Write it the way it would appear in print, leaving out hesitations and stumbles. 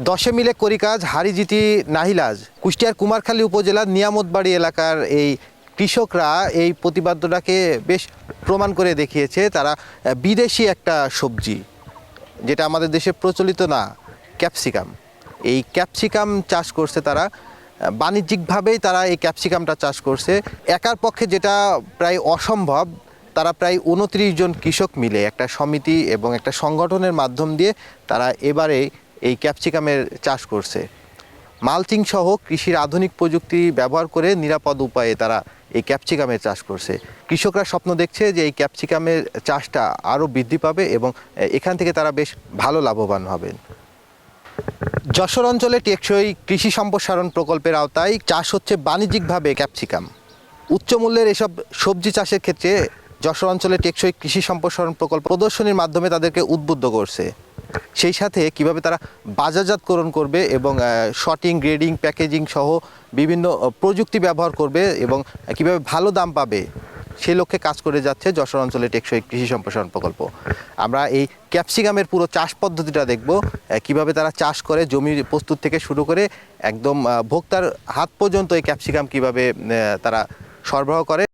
দশে মিলে করি কাজ হারিজিতি নাহিলাজ। কুষ্টিয়ার কুমারখালী উপজেলার নিয়ামতবাড়ি এলাকার এই কৃষকরা এই প্রতিপাদ্যটাকে বেশ প্রমাণ করে দেখিয়েছে তারা বিদেশি একটা সবজি, যেটা আমাদের দেশে প্রচলিত না, ক্যাপসিকাম। এই ক্যাপসিকাম চাষ করছে তারা বাণিজ্যিকভাবেই, তারা এই ক্যাপসিকামটা চাষ করছে। একার পক্ষে যেটা প্রায় অসম্ভব, তারা প্রায় 29 জন কৃষক মিলে একটা সমিতি এবং একটা সংগঠনের মাধ্যম দিয়ে তারা এবারে এই ক্যাপসিকামের চাষ করছে। মালচিং সহ কৃষির আধুনিক প্রযুক্তি ব্যবহার করে নিরাপদ উপায়ে তারা এই ক্যাপসিকামের চাষ করছে। কৃষকরা স্বপ্ন দেখছে যে এই ক্যাপসিকামের চাষটা আরও বৃদ্ধি পাবে এবং এখান থেকে তারা বেশ ভালো লাভবান হবেন। যশোর অঞ্চলে টেকসই কৃষি সম্প্রসারণ প্রকল্পের আওতায় চাষ হচ্ছে বাণিজ্যিকভাবে ক্যাপসিকাম। উচ্চমূল্যের এসব সবজি চাষের ক্ষেত্রে যশোর অঞ্চলে টেকসই কৃষি সম্প্রসারণ প্রকল্প প্রদর্শনীর মাধ্যমে তাদেরকে উদ্বুদ্ধ করছে। সেই সাথে কিভাবে তারা বাজারজাতকরণ করবে এবং শর্টিং, গ্রেডিং, প্যাকেজিং সহ বিভিন্ন প্রযুক্তি ব্যবহার করবে এবং কিভাবে ভালো দাম পাবে, সেই লক্ষ্যে কাজ করে যাচ্ছে যশোর অঞ্চলে টেকসই কৃষি সম্প্রসারণ প্রকল্প। আমরা এই ক্যাপসিকামের পুরো চাষ পদ্ধতিটা দেখব, কিভাবে তারা চাষ করে, জমি প্রস্তুত থেকে শুরু করে একদম ভোক্তার হাত পর্যন্ত এই ক্যাপসিকাম কিভাবে তারা সরবরাহ করে।